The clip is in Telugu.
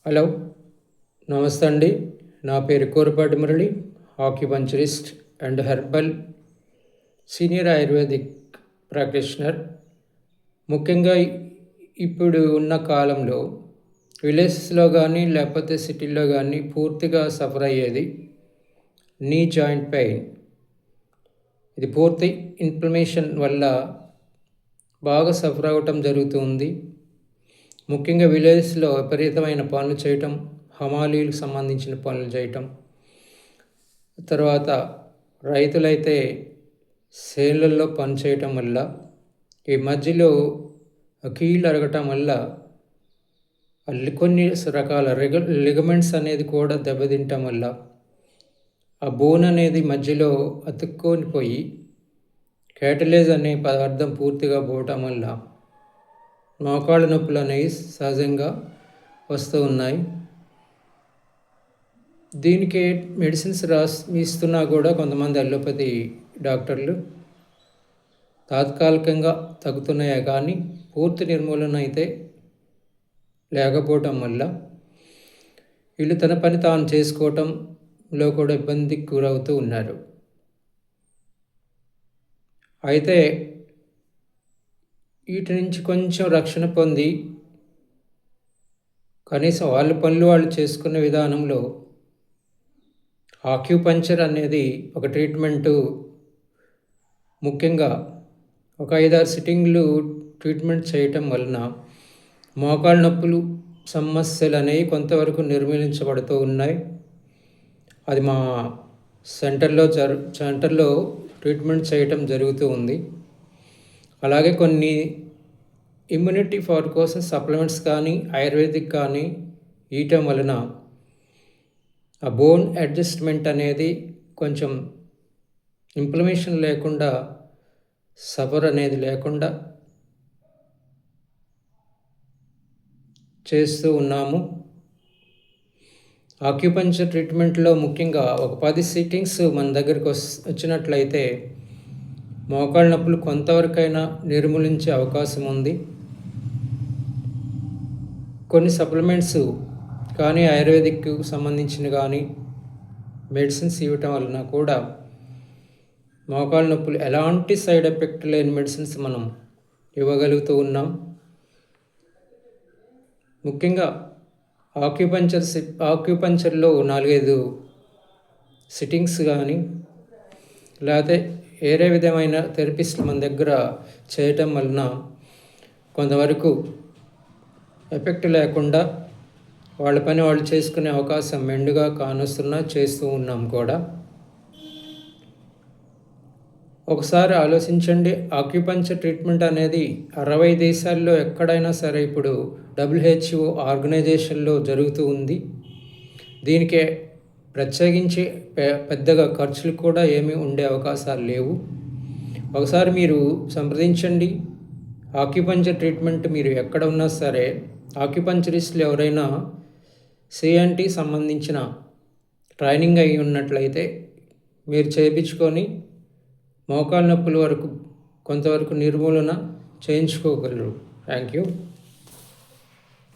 హలో, నమస్తే అండి. నా పేరు Korapati Murali, acupuncturist and herbal senior ayurvedic practitioner. ముఖ్యంగా ఇప్పుడు ఉన్న కాలంలో విలేజెస్లో కానీ లేకపోతే సిటీల్లో కానీ పూర్తిగా సఫర్ అయ్యేది నీ జాయింట్ పెయిన్. ఇది పూర్తి ఇన్ఫ్లమేషన్ వల్ల బాగా సఫర్ అవ్వటం జరుగుతుంది. ముఖ్యంగా విలేజెస్లో విపరీతమైన పనులు చేయటం, హమాలీలకు సంబంధించిన పనులు చేయటం, తర్వాత రైతులైతే చేనులలో పని చేయటం వల్ల ఈ మధ్యలో కీళ్ళు అరగటం వల్ల కొన్ని రకాల లిగమెంట్స్ అనేది కూడా దెబ్బతింటం వల్ల ఆ బోన్ అనేది మధ్యలో అతుక్కొని పోయి క్యాటలేజ్ అనే పదార్థం పూర్తిగా పోవటం వల్ల మోకాళ్ళ నొప్పులు అనేవి సహజంగా వస్తూ ఉన్నాయి. దీనికి మెడిసిన్స్ ఇస్తున్నా కూడా కొంతమంది అలోపతి డాక్టర్లు తాత్కాలికంగా తగ్గుతున్నాయే కానీ పూర్తి నిర్మూలన అయితే లేకపోవటం వల్ల వీళ్ళు తన పని తాను చేసుకోవటంలో కూడా ఇబ్బందికి గురవుతూ ఉన్నారు. అయితే వీటి నుంచి కొంచెం రక్షణ పొంది కనీసం వాళ్ళ పనులు వాళ్ళు చేసుకునే విధానంలో ఆక్యుపంచర్ అనేది ఒక ట్రీట్మెంటు. ముఖ్యంగా ఒక 5-6 సిట్టింగ్లు ట్రీట్మెంట్ చేయటం వలన మోకాళ్ళ నొప్పులు సమస్యలు అనేవి కొంతవరకు నిర్మూలించబడుతూ ఉన్నాయి. అది మా సెంటర్లో ట్రీట్మెంట్ చేయటం జరుగుతూ ఉంది. అలాగే కొన్ని ఇమ్యూనిటీ పవర్ కోసం సప్లిమెంట్స్ కానీ ఆయుర్వేదిక్ కానీ ఇవ్వటం వలన ఆ బోన్ అడ్జస్ట్మెంట్ అనేది కొంచెం ఇన్ఫ్లమేషన్ లేకుండా, సఫర్ అనేది లేకుండా చేస్తూ ఉన్నాము. ఆక్యుపంచర్ ట్రీట్మెంట్లో ముఖ్యంగా ఒక 10 సిట్టింగ్స్ మన దగ్గరికి వచ్చినట్లయితే మోకాళ్ళ నొప్పులు కొంతవరకైనా నిర్మూలించే అవకాశం ఉంది. కొన్ని సప్లిమెంట్స్ కానీ ఆయుర్వేదిక్కు సంబంధించిన కానీ మెడిసిన్స్ ఇవ్వటం వలన కూడా మోకాళ్ళ నొప్పులు ఎలాంటి సైడ్ ఎఫెక్ట్ లేని మెడిసిన్స్ మనం ఇవ్వగలుగుతూ ఉన్నాం. ముఖ్యంగా ఆక్యుపంచర్లో 4-5 సిట్టింగ్స్ కానీ లేకపోతే వేరే విధమైన థెరపిస్టులు మన దగ్గర చేయటం వలన కొంతవరకు ఎఫెక్ట్ లేకుండా వాళ్ళ పని వాళ్ళు చేసుకునే అవకాశం మెండుగా చేస్తూ ఉన్నాం కూడా. ఒకసారి ఆలోచించండి, ఆక్యుపంచర్ ట్రీట్మెంట్ అనేది 60 దేశాల్లో ఎక్కడైనా సరే ఇప్పుడు WHO ఆర్గనైజేషన్లో జరుగుతూ ఉంది. దీనికే ప్రత్యేకించి పెద్దగా ఖర్చులు కూడా ఏమీ ఉండే అవకాశాలు లేవు. ఒకసారి మీరు సంప్రదించండి. ఆక్యుపంచర్ ట్రీట్మెంట్ మీరు ఎక్కడ ఉన్నా సరే ఆక్యుపంచరిస్టులు ఎవరైనా CNT సంబంధించిన ట్రైనింగ్ అయి ఉన్నట్లయితే మీరు చేయించుకొని మోకాళ్ళ నొప్పుల వరకు కొంతవరకు నిర్మూలన చేయించుకోగలరు. Thank you.